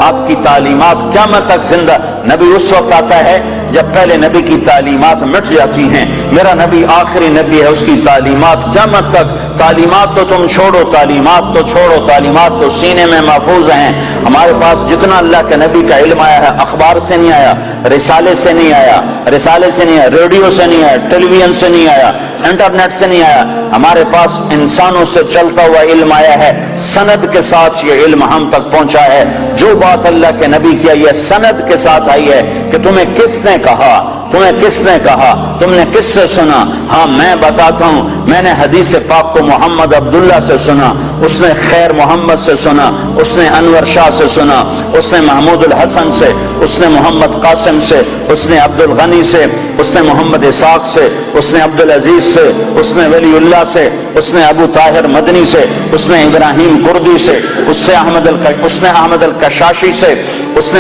آپ کی تعلیمات قیامت تک زندہ. نبی اس وقت آتا ہے جب پہلے نبی کی تعلیمات مٹ جاتی ہیں. میرا نبی آخری نبی ہے, اس کی تعلیمات قیامت تک. تعلیمات تو تم چھوڑو, تعلیمات تو چھوڑو, تعلیمات تو سینے میں محفوظ ہیں. ہمارے پاس جتنا اللہ کے نبی کا علم آیا ہے, اخبار سے نہیں آیا, رسالے سے نہیں آیا, ریڈیو سے نہیں آیا, ٹیلی ویژن سے نہیں آیا, انٹرنیٹ سے نہیں آیا. ہمارے پاس انسانوں سے چلتا ہوا علم آیا ہے, سند کے ساتھ یہ علم ہم تک پہنچا ہے. جو بات اللہ کے نبی کی یہ سند کے ساتھ آئی ہے کہ تمہیں کس نے کہا, تمہیں کس نے کہا, تم نے کس سے سنا. ہاں میں بتاتا ہوں, میں نے حدیث پاک کو محمد عبداللہ سے سنا, اس نے خیر محمد سے سنا, اس نے انور شاہ سے سنا, اس نے محمود الحسن سے, اس نے محمد قاسم سے, اس نے عبد الغنی سے, اس نے محمد اسحاق سے, اس نے عبد العزیز سے, اس نے ولی اللہ سے, اس نے ابو طاہر مدنی سے, اس نے ابراہیم کردی سے, اس نے احمد الکشاشی سے, اس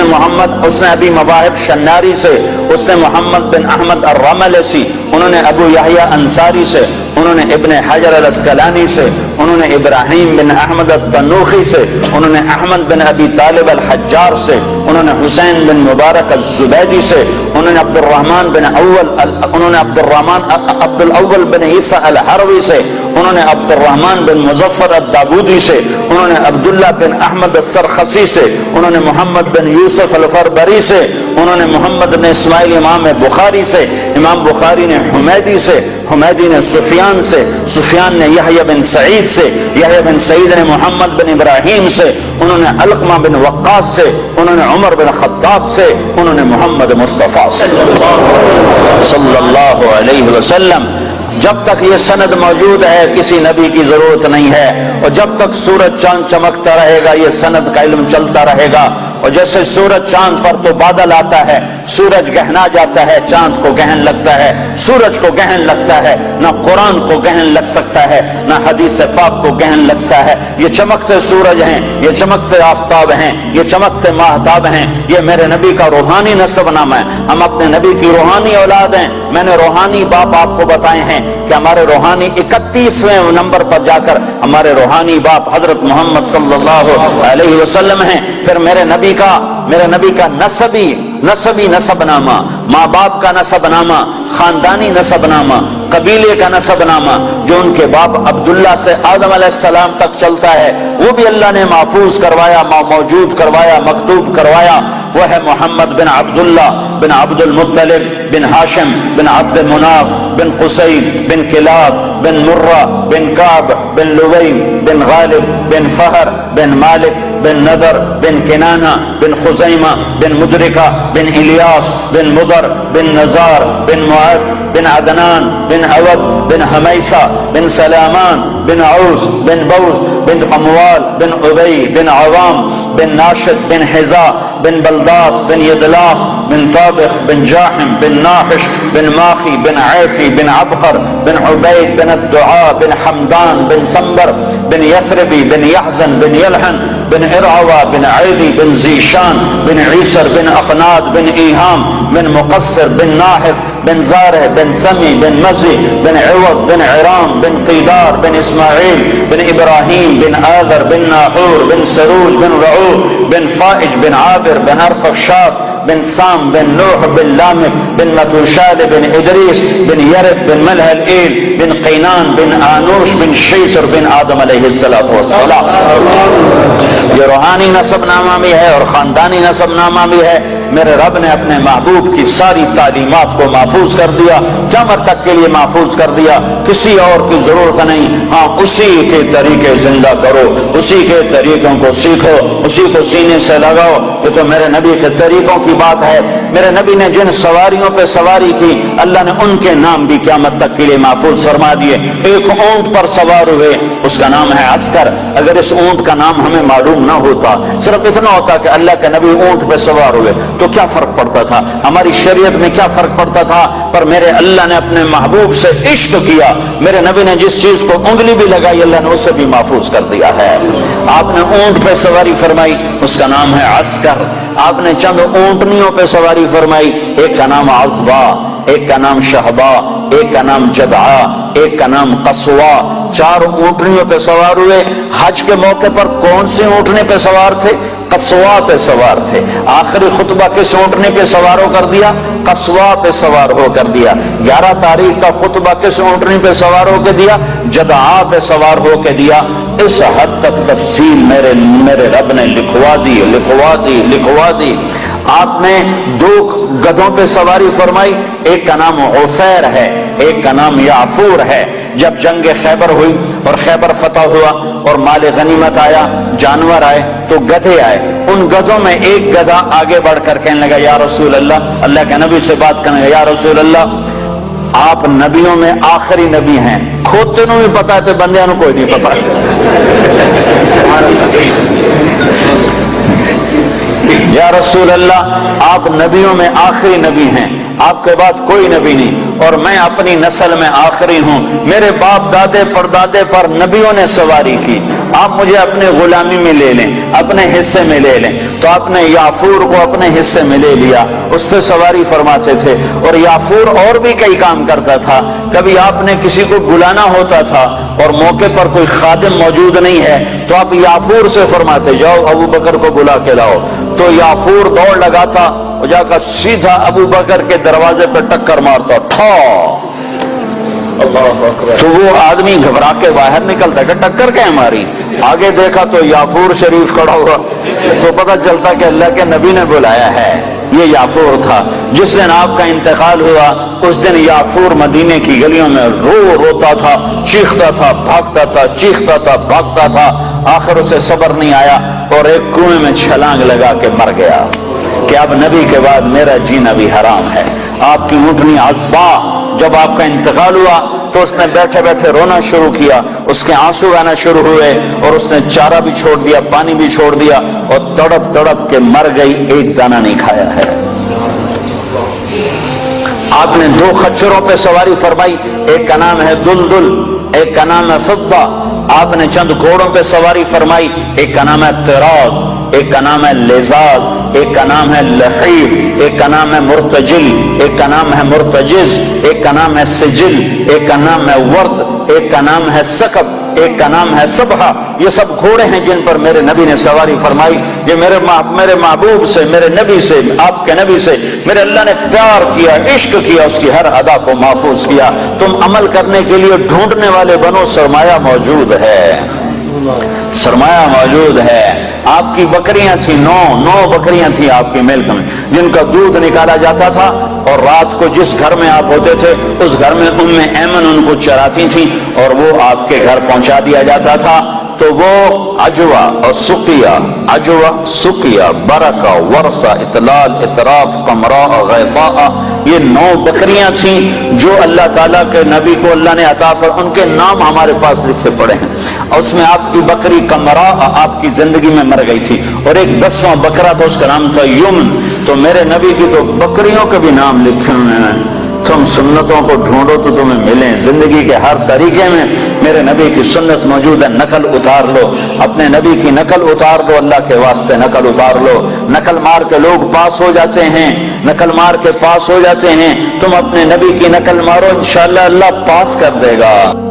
نے ابی مواہب شناری سے, اس نے محمد بن احمد الرملسی, انہوں نے ابو یحییٰ انصاری سے, انہوں نے ابن حجر الاسقلانی سے, انہوں نے ابراہیم بن احمد التنوخی سے, انہوں نے احمد بن ابی طالب الحجار سے, انہوں نے حسین بن مبارک الزبیدی سے, انہوں نے عبد الاول بن عیسیٰ الحروی سے, انہوں نے عبد الرحمن بن مظفر الدابودی سے, انہوں نے عبداللہ بن احمد السرخسی سے, انہوں نے محمد بن یوسف الفربری سے, انہوں نے محمد بن اسماعیل امام بخاری سے, امام بخاری نے حمیدی سے, حمیدی نے سفیان سے, سفیان نے یحییٰ بن سعید سے, یحییٰ بن سعید نے محمد بن ابراہیم سے, انہوں نے علقمہ بن وقاص سے, انہوں نے عمر بن خطاب سے, انہوں نے محمد مصطفیٰ صلی اللہ علیہ وسلم. جب تک یہ سند موجود ہے کسی نبی کی ضرورت نہیں ہے, اور جب تک سورج چاند چمکتا رہے گا یہ سند کا علم چلتا رہے گا. اور جیسے سورج چاند پر تو بادل آتا ہے, سورج گہنا جاتا ہے, چاند کو گہن لگتا ہے, سورج کو گہن لگتا ہے, نہ قرآن کو گہن لگ سکتا ہے, نہ حدیث پاک کو گہن لگتا ہے. یہ چمکتے سورج ہیں, یہ چمکتے آفتاب ہیں, یہ چمکتے ماہتاب ہیں, یہ میرے نبی کا روحانی نسب نام ہے. ہم اپنے نبی کی روحانی اولاد ہیں. میں نے روحانی باپ آپ کو بتائے ہیں کہ ہمارے روحانی 31ویں نمبر پر جا کر ہمارے روحانی باپ حضرت محمد صلی اللہ علیہ وسلم ہیں. پھر میرے نبی کا نسبی نسب نامہ, ماں باپ کا نسب نامہ, خاندانی نسب نامہ, قبیلے کا نسب نامہ, جو ان کے باپ عبداللہ سے آدم علیہ السلام تک چلتا ہے, وہ بھی اللہ نے محفوظ کروایا, موجود کروایا, مکتوب کروایا. وہ ہے محمد بن عبداللہ بن عبد المطلب بن ہاشم بن عبد مناف بن قصی بن کلاب بن مرہ بن کعب بن لوی بن غالب بن فہر بن مالک بن نضر بن کنانہ بن خزیمہ بن مدرکہ بن الیاس بن مضر بن نزار بن معد بن عدنان بن عوض بن حمیسہ بن سلامان بن عوس بن بوز بن خموال بن عبی بن عوام بن ناشد بن حزا بن بلداس بن یدلاف بن طابخ بن جاحم بن ناحش بن ماخی بن عیفی بن عبقر بن عبید بن الدعاء بن حمدان بن سمبر بن یثربی بن یحزن بن یلحن بن ارعوى بن عیدی بن زیشان بن عیسر بن اقناد بن ایہام بن مقصر بن ناحف بن زارع بن سمی بن مزی بن عوض بن عرام بن قیدار بن اسماعیل بن ابراہیم بن آذر بن ناحور بن سروج بن رعوب بن فائج بن عابر بن ارفخشاد بن سام بن نوح بن لامک بن متوشال بن ادریس بن یرد بن ملح الایل بن قینان بن آنوش بن شیسر بن آدم علیہ السلام. یہ روحانی نسب نامہ بھی ہے اور خاندانی نسب نامہ بھی ہے. میرے رب نے اپنے محبوب کی ساری تعلیمات کو محفوظ کر دیا, قیامت تک کے لیے محفوظ کر دیا. کسی اور کی ضرورت نہیں. ہاں اسی کے طریقے زندہ کرو, اسی کے طریقوں کو سیکھو, اسی کو سینے سے لگاؤ. یہ تو میرے نبی کے طریقوں کی بات ہے. میرے نبی نے جن سواریوں پہ سواری کی اللہ نے ان کے نام بھی قیامت تک کے لیے محفوظ فرما دیے. ایک اونٹ پر سوار ہوئے, اس کا نام ہے عسکر. اگر اس اونٹ کا نام ہمیں معلوم نہ ہوتا, صرف اتنا ہوتا کہ اللہ کے نبی اونٹ پہ سوار ہوئے, تو کیا فرق پڑتا تھا, ہماری شریعت میں کیا فرق پڑتا تھا. پر میرے اللہ نے اپنے محبوب سے عشق کیا. میرے نبی نے جس چیز کو انگلی بھی لگائی اللہ نے اسے بھی محفوظ کر دیا ہے. آپ نے اونٹ پہ سواری فرمائی, اس کا نام ہے عسکر. آپ نے چند اونٹنیوں پہ سواری فرمائی, ایک کا نام عصبہ, ایک کا نام شہبہ, ایک کا نام جدعہ, ایک کا نام قصوا. 4 اونٹنیوں پہ سوار ہوئے. حج کے موقع پر کون سی اونٹنے پہ سوار تھے؟ قصوا پہ سوار تھے. آخری خطبہ کس اونٹنی پہ سوار ہو کر دیا؟ قصوا پہ سوار ہو کر دیا. 11 تاریخ کا خطبہ کس اونٹنی پہ سوار ہو کے دیا؟ جدعا پہ سوار ہو کے دیا. اس حد تک تفصیل میرے رب نے لکھوا دی. آپ نے 2 گدھوں پہ سواری فرمائی. ایک کا نام عفیر ہے، ایک کا نام یعفور ہے. جب جنگ خیبر ہوئی اور خیبر فتح ہوا اور مال غنیمت آیا، جانور آئے، تو گدھے آئے. ان گدھوں میں ایک گدھا آگے بڑھ کر کہنے لگا یا رسول اللہ، اللہ کے نبی سے بات کرنے لگا، یا رسول اللہ آپ نبیوں میں آخری نبی ہیں. کھوتے نو بھی پتا ہے تو بندیاں نو کوئی نہیں پتا. یا رسول اللہ آپ نبیوں میں آخری نبی ہیں، آپ کے بعد کوئی نبی نہیں، اور میں اپنی نسل میں آخری ہوں. میرے باپ دادے پردادے پر نبیوں نے سواری کی. آپ مجھے اپنے غلامی میں لے لیں، اپنے حصے میں لے لیں. تو آپ نے یافور کو اپنے حصے میں لے لیا، اس پہ سواری فرماتے تھے. اور یافور اور بھی کئی کام کرتا تھا. کبھی آپ نے کسی کو بلانا ہوتا تھا اور موقع پر کوئی خادم موجود نہیں ہے تو آپ یافور سے فرماتے جاؤ ابو بکر کو بلا کے لاؤ. تو یافور دوڑ لگاتا اور جا کر سیدھا ابو بکر کے دروازے پہ ٹکر مارتا. تو وہ آدمی گھبرا کے باہر نکلتا کہ ٹکر کیا ماری. آگے دیکھا تو یافور شریف کھڑا ہوا. تو پتہ چلتا کہ اللہ کے نبی نے بلایا ہے. یہ یافور تھا. جس دن آپ کا انتقال ہوا اس دن یافور مدینے کی گلیوں میں روتا تھا، چیختا تھا، بھاگتا تھا، چیختا تھا، بھاگتا تھا. آخر اسے صبر نہیں آیا اور ایک کنویں میں چھلانگ لگا کے مر گیا کہ اب نبی کے بعد میرا جینا بھی حرام ہے. آپ کی اونٹنی عصبہ جب آپ کا انتقال ہوا تو اس نے بیٹھے بیٹھے رونا شروع کیا. اس کے آنسو آنا شروع ہوئے اور اس نے چارہ بھی چھوڑ دیا، پانی بھی چھوڑ دیا اور تڑپ تڑپ کے مر گئی. ایک دانہ نہیں کھایا ہے. آپ نے 2 خچروں پہ سواری فرمائی. ایک کا نام ہے دلدل، ایک کا نام ہے فضہ. آپ نے چند گھوڑوں پہ سواری فرمائی. ایک کا نام ہے طراز، ایک کا نام ہے لزاز، ایک کا نام ہے لحیف، ایک کا نام ہے مرتجل، ایک کا نام ہے مرتجز، ایک کا نام ہے سجل، ایک کا نام ہے ورد، ایک کا نام ہے سکب، ایک کا نام ہے سبحہ. یہ سب گھوڑے ہیں جن پر میرے نبی نے سواری فرمائی. یہ میرے محبوب سے، میرے نبی سے، آپ کے نبی سے میرے اللہ نے پیار کیا، عشق کیا، اس کی ہر ادا کو محفوظ کیا. تم عمل کرنے کے لیے ڈھونڈنے والے بنو، سرمایہ موجود ہے، سرمایہ موجود ہے. آپ کی بکریاں تھیں، 9 بکریاں تھیں آپ کی ملک میں جن کا دودھ نکالا جاتا تھا. اور رات کو جس گھر میں آپ ہوتے تھے اس گھر میں ایمن ان کو چراتی تھی اور وہ آپ کے گھر پہنچا دیا جاتا تھا. تو وہ عجوہ اور سقیہ، برکہ، ورثہ، اطلال، اطراف، قمراء، غیفاء، یہ 9 بکریاں تھیں جو اللہ تعالیٰ کے نبی کو اللہ نے عطا فرمائی. ان کے نام ہمارے پاس لکھے پڑے ہیں. اور اس میں آپ کی بکری قمراء آپ کی زندگی میں مر گئی تھی اور ایک 10واں بکرا تھا، اس کا نام تھا یمن. تو میرے نبی کی تو بکریوں کے بھی نام لکھے ہوئے ہیں. تم سنتوں کو ڈھونڈو تو تمہیں ملیں. زندگی کے ہر طریقے میں میرے نبی کی سنت موجود ہے. نقل اتار لو، اپنے نبی کی نقل اتار لو، اللہ کے واسطے نقل اتار لو. نقل مار کے لوگ پاس ہو جاتے ہیں، نقل مار کے پاس ہو جاتے ہیں. تم اپنے نبی کی نقل مارو، انشاءاللہ اللہ پاس کر دے گا.